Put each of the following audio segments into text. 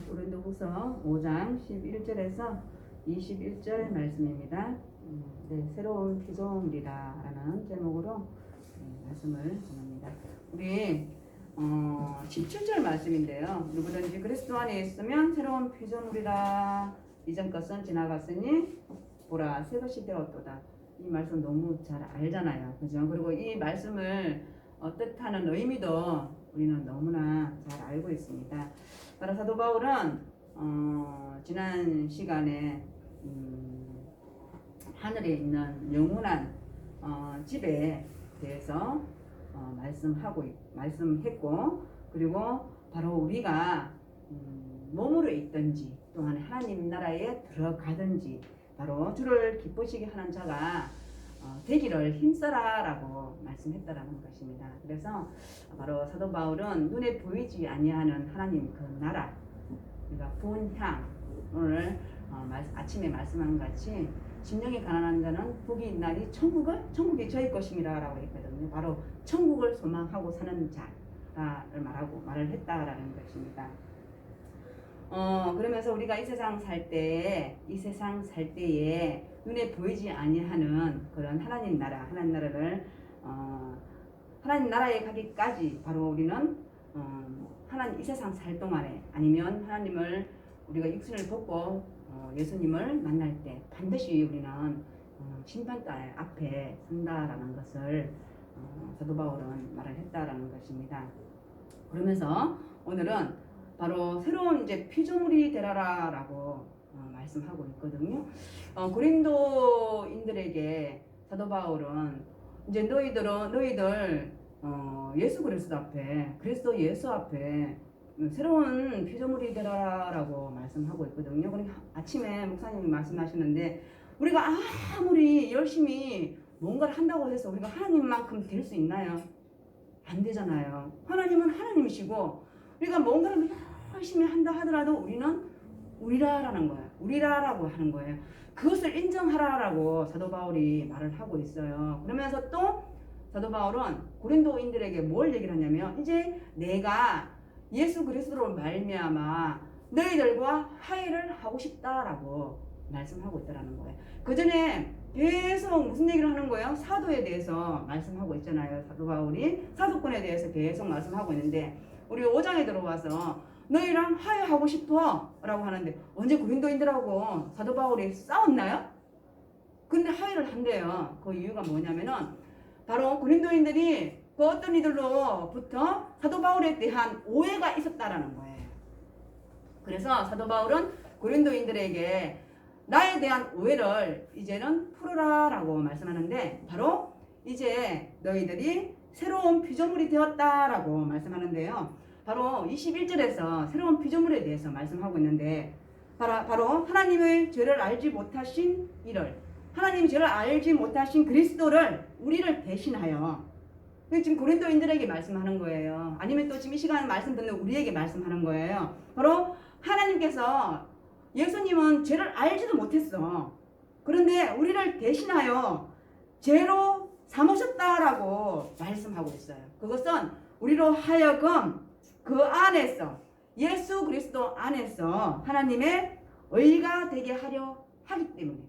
고린도후서 5장 11절에서 21절 말씀입니다. 네, 새로운 피조물이라 라는 제목으로 말씀을 전합니다. 우리 17절 말씀인데요. 누구든지 그리스도 안에 있으면 새로운 피조물이라, 이전 것은 지나갔으니 보라 새 것이 되었도다. 이 말씀 너무 잘 알잖아요. 그죠? 그리고 이 말씀을 뜻하는 의미도 우리는 너무나 잘 알고 있습니다. 바로 사도 바울은 지난 시간에 하늘에 있는 영원한 집에 대해서 말씀했고, 그리고 바로 우리가 몸으로 있든지 또한 하나님 나라에 들어가든지 바로 주를 기쁘시게 하는 자가 되기를 힘써라라고 말씀했다라는 것입니다. 그래서 바로 사도 바울은 눈에 보이지 아니하는 하나님 그 나라, 그러니까 본향, 오늘 아침에 말씀한 같이 심령이 가난한 자는 복이 있나니 천국이 저희 것임이라라고 했거든요. 바로 천국을 소망하고 사는 자를 말을 했다라는 것입니다. 그러면서 우리가 이 세상 살 때에 눈에 보이지 아니하는 그런 하나님 나라를 하나님 나라에 가기까지 바로 우리는 하나님 이 세상 살 동안에, 아니면 하나님을 우리가 육신을 벗고 예수님을 만날 때 반드시 우리는 심판대 앞에 선다라는 것을 사도 바울은 말을 했다라는 것입니다. 그러면서 오늘은 바로 새로운 이제 피조물이 되라라고 말씀하고 있거든요. 고린도인들에게 사도 바울은 이제 너희들 예수 그리스도 앞에, 그리스도 예수 앞에 새로운 피조물이 되라라고 말씀하고 있거든요. 그러니까 아침에 목사님이 말씀하시는데, 우리가 아무리 열심히 뭔가를 한다고 해서 우리가 하나님만큼 될 수 있나요? 안 되잖아요. 하나님은 하나님이시고, 우리가 뭔가를 열심히 한다 하더라도 우리는 우리라라는 거예요. 우리라라고 하는 거예요. 그것을 인정하라라고 사도 바울이 말을 하고 있어요. 그러면서 또 사도 바울은 고린도인들에게 뭘 얘기를 하냐면, 이제 내가 예수 그리스도로 말미암아 너희들과 화해를 하고 싶다라고 말씀하고 있다라는 거예요. 그 전에 계속 무슨 얘기를 하는 거예요? 사도에 대해서 말씀하고 있잖아요. 사도 바울이 사도권에 대해서 계속 말씀하고 있는데, 우리 5장에 들어와서 너희랑 화해하고 싶어 라고 하는데, 언제 고린도인들하고 사도 바울이 싸웠나요? 근데 화해를 한대요. 그 이유가 뭐냐면은 바로 고린도인들이 그 어떤 이들로부터 사도 바울에 대한 오해가 있었다라는 거예요. 그래서 사도 바울은 고린도인들에게 나에 대한 오해를 이제는 풀어라라고 말씀하는데, 바로 이제 너희들이 새로운 피조물이 되었다라고 말씀하는데요. 바로 21절에서 새로운 피조물에 대해서 말씀하고 있는데, 바로 하나님의 죄를 알지 못하신 하나님이 죄를 알지 못하신 그리스도를 우리를 대신하여, 지금 고린도인들에게 말씀하는 거예요. 아니면 또 지금 이 시간에 말씀 듣는 우리에게 말씀하는 거예요. 바로 하나님께서 예수님은 죄를 알지도 못했어. 그런데 우리를 대신하여 죄로 삼으셨다라고 말씀하고 있어요. 그것은 우리로 하여금 그 안에서, 예수 그리스도 안에서 하나님의 의가 되게 하려 하기 때문에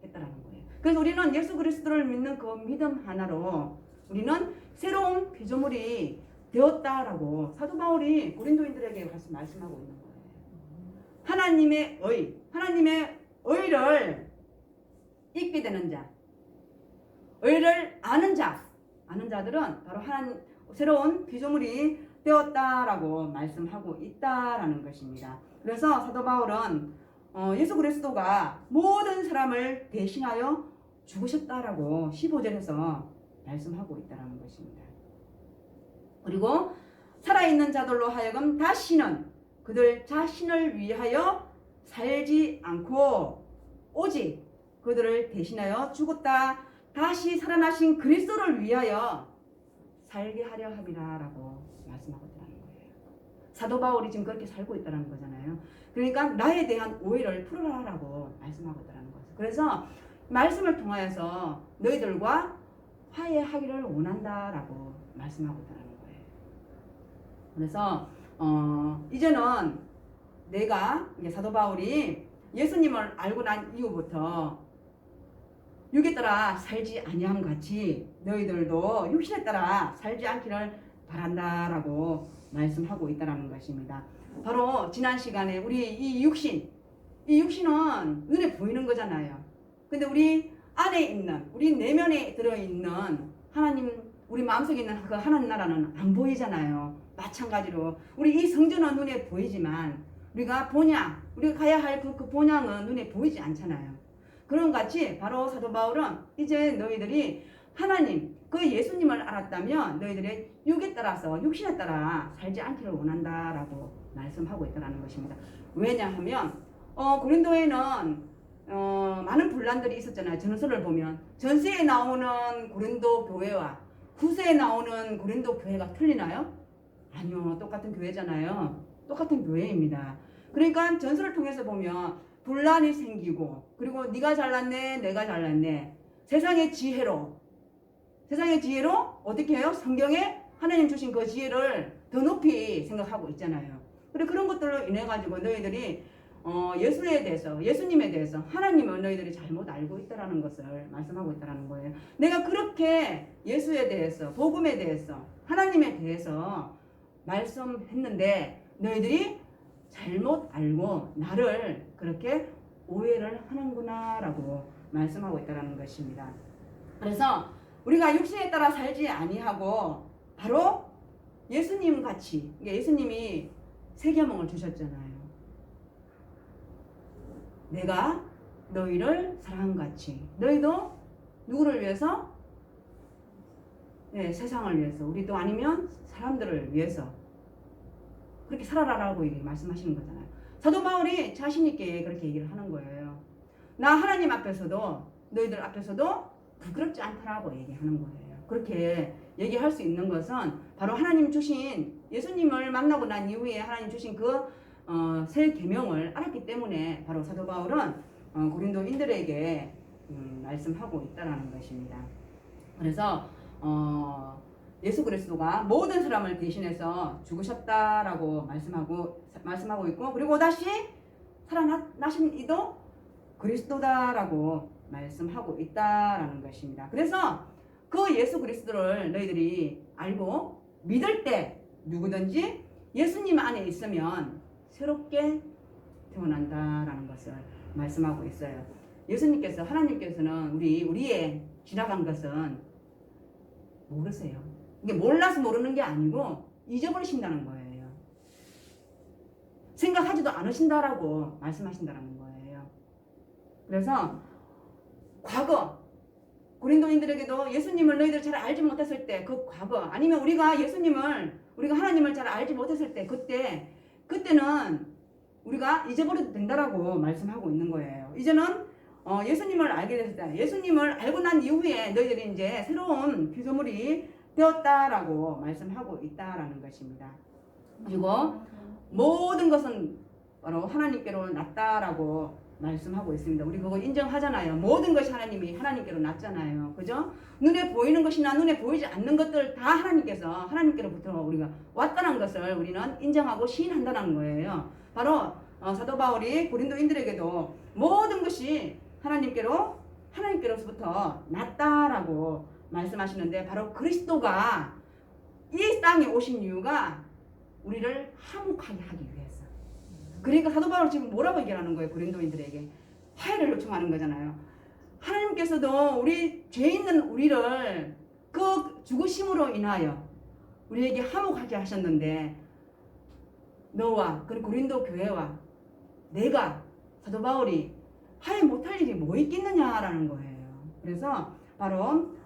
했다라는 거예요. 그래서 우리는 예수 그리스도를 믿는 그 믿음 하나로 우리는 새로운 피조물이 되었다라고 사도 바울이 고린도인들에게 가서 말씀하고 있는 거예요. 하나님의 의를 잊게 되는 자, 의를 아는 자들은 바로 새로운 피조물이 되었다라고 말씀하고 있다라는 것입니다. 그래서 사도 바울은 예수 그리스도가 모든 사람을 대신하여 죽으셨다라고 15절에서 말씀하고 있다는 것입니다. 그리고 살아있는 자들로 하여금 다시는 그들 자신을 위하여 살지 않고 오직 그들을 대신하여 죽었다 다시 살아나신 그리스도를 위하여 살게 하려 함이라라고 말씀하고 있다는 거예요. 사도 바울이 지금 그렇게 살고 있다는 거잖아요. 그러니까 나에 대한 오해를 풀어라라고 말씀하고 있다는 거죠. 그래서 말씀을 통하여서 너희들과 화해하기를 원한다라고 말씀하고 있다는 거예요. 그래서 이제는 내가 이제 사도 바울이 예수님을 알고 난 이후부터 육에 따라 살지 아니함 같이 너희들도 육신에 따라 살지 않기를 바란다라고 말씀하고 있다는 것입니다. 바로 지난 시간에 우리 이 육신은 눈에 보이는 거잖아요. 근데 우리 안에 있는, 우리 내면에 들어있는 하나님, 우리 마음속에 있는 그 하나님 나라는 안 보이잖아요. 마찬가지로 우리 이 성전은 눈에 보이지만 우리가 가야 할 그 본향은 눈에 보이지 않잖아요. 그런 같이 바로 사도 바울은 이제 너희들이 하나님, 그 예수님을 알았다면 너희들의 육에 따라서, 육신에 따라 살지 않기를 원한다라고 말씀하고 있다는 것입니다. 왜냐하면 고린도에는 많은 분란들이 있었잖아요. 전서를 보면 전세에 나오는 고린도 교회와 후세에 나오는 고린도 교회가 틀리나요? 아니요, 똑같은 교회잖아요. 똑같은 교회입니다. 그러니까 전서를 통해서 보면 분란이 생기고, 그리고 네가 잘났네, 내가 잘났네, 세상의 지혜로 어떻게 해요? 성경에 하나님 주신 그 지혜를 더 높이 생각하고 있잖아요. 그리고 그런 것들로 인해 가지고 너희들이 예수에 대해서, 예수님에 대해서, 하나님은 너희들이 잘못 알고 있다라는 것을 말씀하고 있다라는 거예요. 내가 그렇게 예수에 대해서, 복음에 대해서, 하나님에 대해서 말씀했는데 너희들이 잘못 알고 나를 그렇게 오해를 하는구나 라고 말씀하고 있다는 것입니다. 그래서 우리가 육신에 따라 살지 아니하고 바로 예수님 같이, 예수님이 새 계명을 주셨잖아요. 내가 너희를 사랑한 같이 너희도 누구를 위해서? 네, 세상을 위해서, 우리도 아니면 사람들을 위해서 그렇게 살아라라고 말씀하시는 거잖아요. 사도 바울이 자신 있게 그렇게 얘기를 하는 거예요. 나 하나님 앞에서도 너희들 앞에서도 부끄럽지 않다라고 얘기하는 거예요. 그렇게 얘기할 수 있는 것은 바로 하나님 주신, 예수님을 만나고 난 이후에 하나님 주신 그 새 계명을 알았기 때문에 바로 사도 바울은 고린도인들에게 말씀하고 있다라는 것입니다. 그래서 예수 그리스도가 모든 사람을 대신해서 죽으셨다라고 말씀하고 있고, 그리고 다시 살아나신 이도 그리스도다라고 말씀하고 있다라는 것입니다. 그래서 그 예수 그리스도를 너희들이 알고 믿을 때 누구든지 예수님 안에 있으면 새롭게 태어난다라는 것을 말씀하고 있어요. 예수님께서, 하나님께서는 우리의 지나간 것은 모르세요. 이게 몰라서 모르는 게 아니고 잊어버리신다는 거예요. 생각하지도 않으신다라고 말씀하신다는 거예요. 그래서 과거 고린도인들에게도 예수님을 너희들 잘 알지 못했을 때 그 과거, 아니면 우리가 하나님을 잘 알지 못했을 때 그때는 우리가 잊어버려도 된다라고 말씀하고 있는 거예요. 이제는 예수님을 알게 됐을 때, 예수님을 알고 난 이후에 너희들이 이제 새로운 피조물이 되었다라고 말씀하고 있다라는 것입니다. 그리고 모든 것은 바로 하나님께로 났다라고 말씀하고 있습니다. 우리 그거 인정하잖아요. 모든 것이 하나님께로 났잖아요. 그죠? 눈에 보이는 것이나 눈에 보이지 않는 것들 다 하나님께로부터 우리가 왔다는 것을 우리는 인정하고 시인한다는 거예요. 바로 사도 바울이 고린도인들에게도 모든 것이 하나님께로부터 났다라고 말씀하시는데, 바로 그리스도가 이 땅에 오신 이유가 우리를 화목하게 하기 위해서. 그러니까 사도 바울 지금 뭐라고 얘기하는 거예요? 고린도인들에게 화해를 요청하는 거잖아요. 하나님께서도 죄 있는 우리를 그 죽으심으로 인하여 우리에게 화목하게 하셨는데, 너와 그 고린도 교회와 내가, 사도 바울이 화해 못할 일이 뭐 있겠느냐라는 거예요. 그래서 바로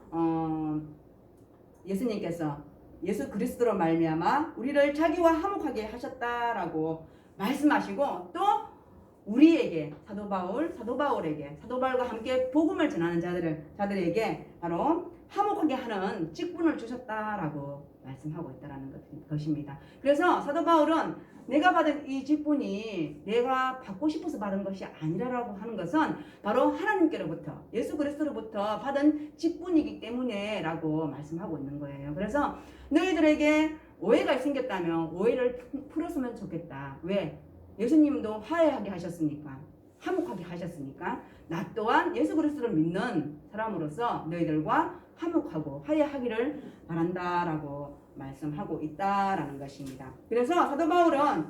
예수님께서 예수 그리스도로 말미암아 우리를 자기와 화목하게 하셨다라고 말씀하시고, 또 우리에게 사도 바울과 함께 복음을 전하는 자들에게 바로 화목하게 하는 직분을 주셨다라고 말씀하고 있다라는 것입니다. 그래서 사도 바울은 내가 받은 이 직분이 내가 받고 싶어서 받은 것이 아니라고 하는 것은 바로 하나님께로부터, 예수 그리스도로부터 받은 직분이기 때문에 라고 말씀하고 있는 거예요. 그래서 너희들에게 오해가 생겼다면 오해를 풀었으면 좋겠다. 왜? 예수님도 화해하게 하셨으니까, 화목하게 하셨으니까 나 또한 예수 그리스도를 믿는 사람으로서 너희들과 화목하고 화해하기를 바란다라고 말씀하고 있다라는 것입니다. 그래서 사도 바울은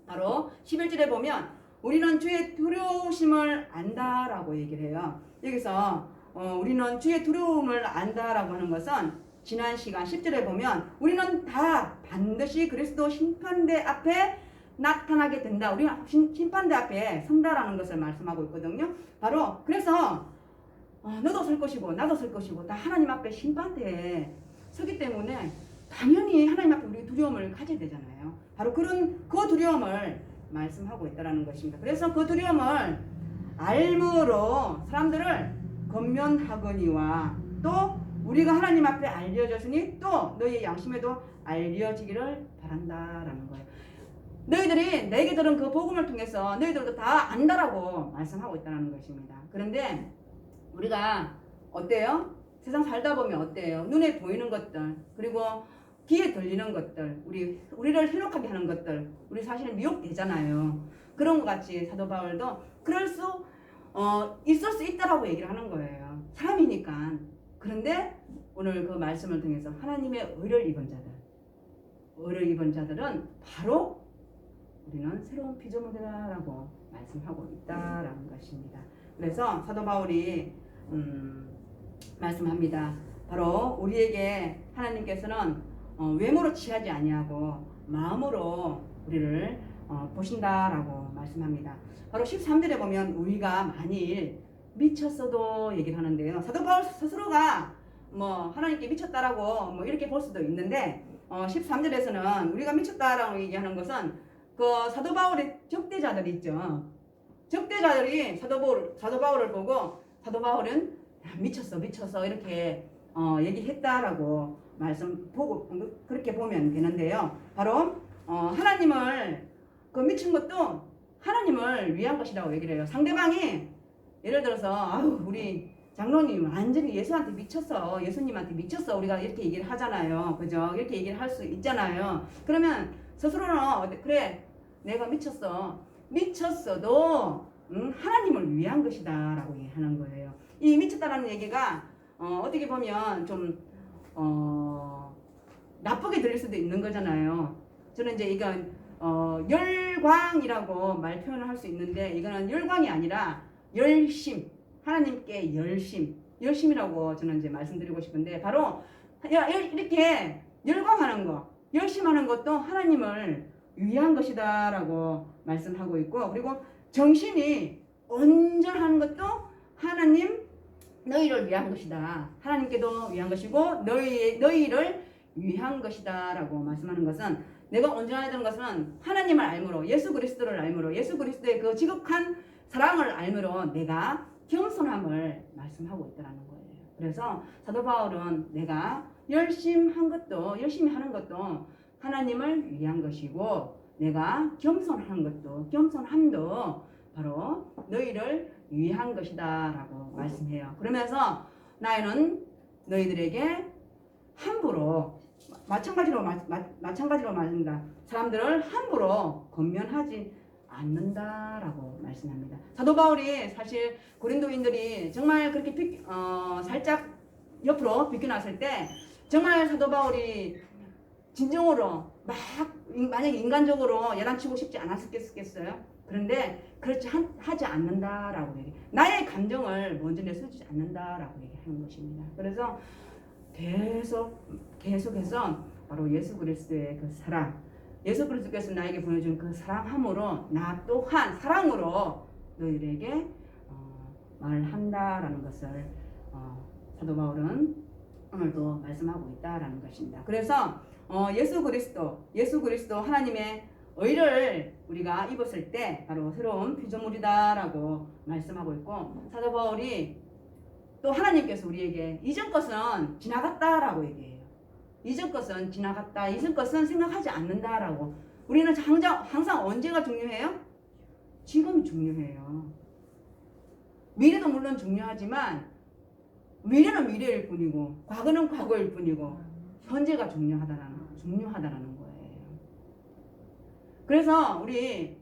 바로 11절에 보면 우리는 주의 두려우심을 안다라고 얘기를 해요. 여기서 우리는 주의 두려움을 안다라고 하는 것은 지난 시간 10절에 보면 우리는 다 반드시 그리스도 심판대 앞에 나타나게 된다. 우리가 심판대 앞에 선다라는 것을 말씀하고 있거든요. 바로 그래서 너도 설 것이고 나도 설 것이고 다 하나님 앞에 심판대에 서기 때문에 당연히 하나님 앞에 우리 두려움을 가져야 되잖아요. 바로 그런 그 두려움을 말씀하고 있다는 것입니다. 그래서 그 두려움을 알므로 사람들을 권면하거니와 또 우리가 하나님 앞에 알려졌으니 또 너희의 양심에도 알려지기를 바란다라는 거예요. 너희들이 내게 들은 그 복음을 통해서 너희들도 다 안다라고 말씀하고 있다는 것입니다. 그런데 우리가 어때요? 세상 살다 보면 어때요? 눈에 보이는 것들 그리고 귀에 들리는 것들 우리를 현혹하게 하는 것들 우리 사실은 미혹되잖아요. 그런 것 같이 사도 바울도 그럴 수 있을 수 있다라고 얘기를 하는 거예요. 사람이니까. 그런데 오늘 그 말씀을 통해서 하나님의 의를 입은 자들은 바로 우리는 새로운 피조물이라고 말씀하고 있다라는 것입니다. 그래서 사도 바울이 말씀합니다. 바로 우리에게 하나님께서는 외모로 취하지 아니하고 마음으로 우리를 보신다라고 말씀합니다. 바로 13절에 보면 우리가 만일 미쳤어도 얘기를 하는데요. 사도 바울 스스로가 하나님께 미쳤다라고 이렇게 볼 수도 있는데 13절에서는 우리가 미쳤다라고 얘기하는 것은 그 사도 바울의 적대자들 있죠. 적대자들이 사도 바울을 보고 사도 바울은 미쳤어 이렇게 얘기했다라고 그렇게 보면 되는데요. 바로 하나님을 그 미친 것도 하나님을 위한 것이라고 얘기를 해요. 상대방이 예를 들어서 우리 장로님 완전히 예수한테 미쳤어, 예수님한테 미쳤어 우리가 이렇게 얘기를 하잖아요. 그죠? 이렇게 얘기를 할 수 있잖아요. 그러면 스스로는 그래 내가 미쳤어도 하나님을 위한 것이다 라고 얘기하는 거예요. 이 미쳤다라는 얘기가 어떻게 보면 좀 나쁘게 들릴 수도 있는 거잖아요. 저는 이제 이건 열광이라고 말 표현을 할 수 있는데 이거는 열광이 아니라 열심, 하나님께 열심이라고 저는 이제 말씀드리고 싶은데 바로 이렇게 열광하는 거, 열심하는 것도 하나님을 위한 것이다 라고 말씀하고 있고 그리고 정신이 온전한 것도 하나님 너희를 위한 것이다. 하나님께도 위한 것이고 너희를 위한 것이다 라고 말씀하는 것은 내가 온전해야 되는 것은 하나님을 알므로 예수 그리스도를 알므로 예수 그리스도의 그 지극한 사랑을 알므로 내가 겸손함을 말씀하고 있다는 거예요. 그래서 사도 바울은 내가 열심히 하는 것도 하나님을 위한 것이고 내가 겸손함도 바로 너희를 위한 것이다 라고 말씀해요. 그러면서 나는 너희들에게 함부로 마찬가지로 말합니다. 사람들을 함부로 권면하지 않는다라고 말씀합니다. 사도 바울이 사실 고린도인들이 정말 그렇게 살짝 옆으로 비껴놨을 때 정말 사도 바울이 진정으로 만약에 인간적으로 야단치고 싶지 않았겠어요? 그런데 그렇지 하지 않는다라고 얘기. 나의 감정을 먼저 내세우지 않는다라고 얘기하는 것입니다. 그래서 계속해서 바로 예수 그리스도의 그 사랑, 예수 그리스도께서 나에게 보여준 그 사랑함으로 나 또한 사랑으로 너희들에게 말한다라는 것을 사도 바울은 오늘도 말씀하고 있다라는 것입니다. 그래서 예수 그리스도 하나님의 의를 우리가 입었을 때 바로 새로운 피조물이다라고 말씀하고 있고 사도 바울이 또 하나님께서 우리에게 이전 것은 지나갔다라고 얘기해요. 이전 것은 지나갔다. 이전 것은 생각하지 않는다라고. 우리는 항상 언제가 중요해요? 지금이 중요해요. 미래도 물론 중요하지만 미래는 미래일 뿐이고 과거는 과거일 뿐이고 현재가 중요하다라는 거예요. 그래서 우리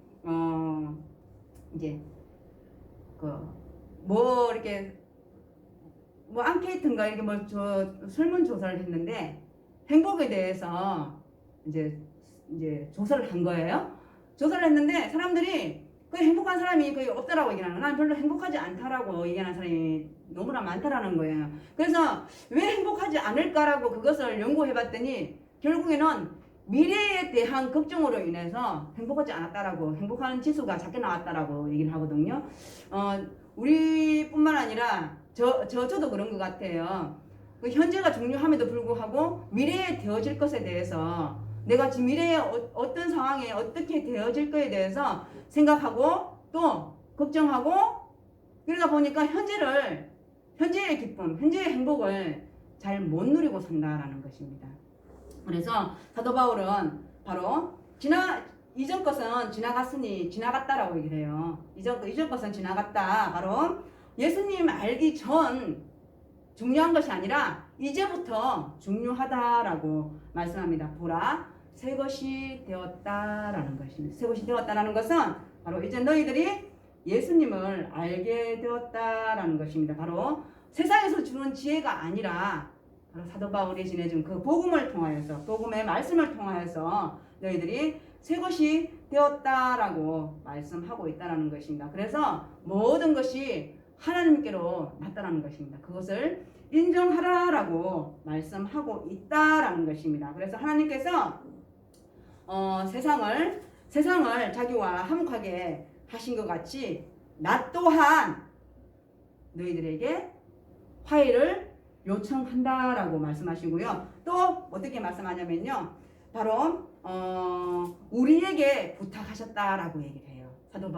이제 뭐 이렇게 뭐 앙케이트인가 이렇게 뭐 설문조사를 했는데 행복에 대해서 이제 조사를 한 거예요. 조사를 했는데 사람들이 거의 행복한 사람이 거의 없다라고 얘기하는 거예요. 난 별로 행복하지 않다라고 얘기하는 사람이 너무나 많다라는 거예요. 그래서 왜 행복하지 않을까라고 그것을 연구해봤더니 결국에는 미래에 대한 걱정으로 인해서 행복하지 않았다라고, 행복한 지수가 작게 나왔다라고 얘기를 하거든요. 우리뿐만 아니라 저도 그런 것 같아요. 그 현재가 중요함에도 불구하고 미래에 되어질 것에 대해서 내가 지금 미래에 어떤 상황에 어떻게 되어질 거에 대해서 생각하고 또 걱정하고, 그러다 보니까 현재의 기쁨, 현재의 행복을 잘 못 누리고 산다라는 것입니다. 그래서 사도 바울은 바로 이전 것은 지나갔으니 지나갔다라고 얘기를 해요. 이전 것은 지나갔다. 바로 예수님 알기 전 중요한 것이 아니라 이제부터 중요하다라고 말씀합니다. 보라, 새 것이 되었다라는 것입니다. 새 것이 되었다라는 것은 바로 이제 너희들이 예수님을 알게 되었다라는 것입니다. 바로 세상에서 주는 지혜가 아니라 바로 사도 바울이 지내준 그 복음을 통하여서, 복음의 말씀을 통하여서 너희들이 새 것이 되었다라고 말씀하고 있다라는 것입니다. 그래서 모든 것이 하나님께로 났다라는 것입니다. 그것을 인정하라라고 말씀하고 있다라는 것입니다. 그래서 하나님께서 세상을 자기와 화목하게 하신 것 같이 나 또한 너희들에게 화해를 요청한다라고 말씀하시고요. 또 어떻게 말씀하냐면요. 바로 우리에게 부탁하셨다라고 얘기를 해요. 사도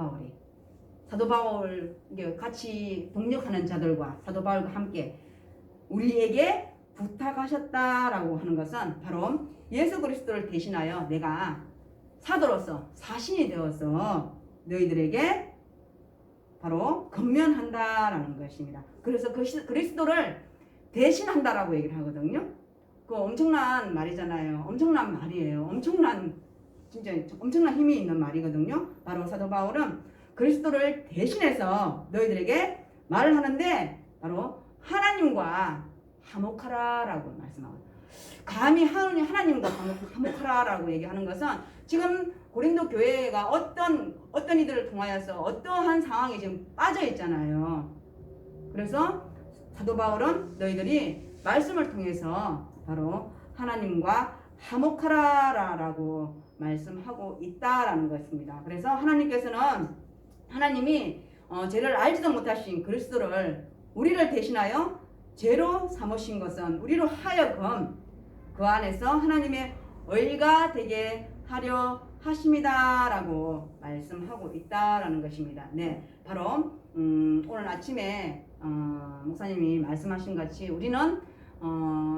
바울 같이 동력하는 자들과 사도 바울과 함께 우리에게 부탁하셨다라고 하는 것은 바로 예수 그리스도를 대신하여 내가 사도로서 사신이 되어서 너희들에게 바로 건면한다라는 것입니다. 그래서 그리스도를 대신한다라고 얘기를 하거든요. 그 엄청난 말이잖아요. 엄청난 말이에요. 진짜 엄청난 힘이 있는 말이거든요. 바로 사도 바울은 그리스도를 대신해서 너희들에게 말을 하는데 바로 하나님과 화목하라라고 말씀하거든요. 감히 하나님과 화목하라라고 얘기하는 것은 지금 고린도 교회가 어떤 이들을 통하여서 어떠한 상황에 지금 빠져 있잖아요. 그래서 사도 바울은 너희들이 말씀을 통해서 바로 하나님과 화목하라라고 말씀하고 있다라는 것입니다. 그래서 하나님이 죄를 알지도 못하신 그리스도를 우리를 대신하여 죄로 삼으신 것은 우리로 하여금 그 안에서 하나님의 의가 되게 하려 하심이다라고 말씀하고 있다라는 것입니다. 네, 바로 오늘 아침에 목사님이 말씀하신 같이 우리는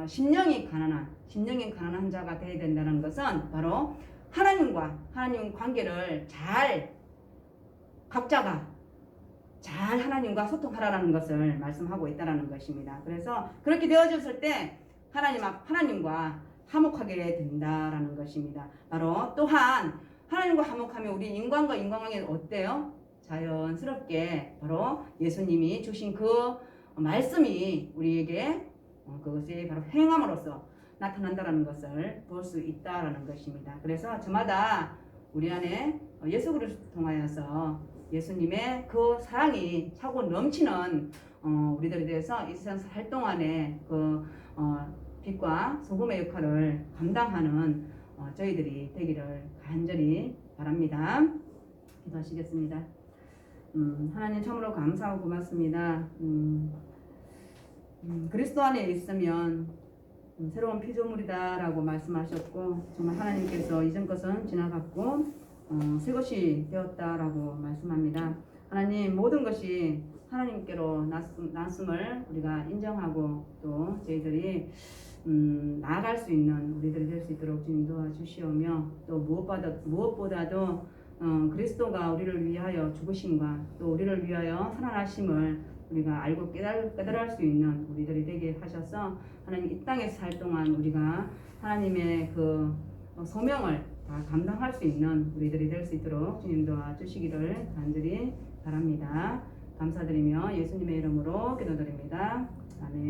심령이 가난한 자가 되어야 된다는 것은 바로 하나님 관계를 각자가 잘 하나님과 소통하라는 것을 말씀하고 있다라는 것입니다. 그래서 그렇게 되어졌을 때 하나님과 화목하게 된다라는 것입니다. 바로 또한 하나님과 화목하면 우리 인간과 인간관계는 어때요? 자연스럽게 바로 예수님이 주신 그 말씀이 우리에게 그것이 바로 행함으로써 나타난다라는 것을 볼 수 있다라는 것입니다. 그래서 저마다 우리 안에 예수 그리스도를 통하여서 예수님의 그 사랑이 차고 넘치는 우리들에 대해서 이 세상 살 동안에 그 빛과 소금의 역할을 감당하는 저희들이 되기를 간절히 바랍니다. 기도하시겠습니다. 하나님 참으로 감사하고 고맙습니다. 그리스도 안에 있으면 새로운 피조물이다라고 말씀하셨고 정말 하나님께서 이전 것은 지나갔고 새 것이 되었다라고 말씀합니다. 하나님 모든 것이 하나님께로 났음을 우리가 인정하고 또 저희들이 나아갈 수 있는 우리들이 될 수 있도록 주님 도와주시오며 또 무엇보다도 그리스도가 우리를 위하여 죽으심과 또 우리를 위하여 살아나심을 우리가 알고 깨달을 수 있는 우리들이 되게 하셔서 하나님 이 땅에서 살 동안 우리가 하나님의 그 소명을 다 감당할 수 있는 우리들이 될 수 있도록 주님 도와주시기를 간절히 바랍니다. 감사드리며 예수님의 이름으로 기도드립니다. 아멘.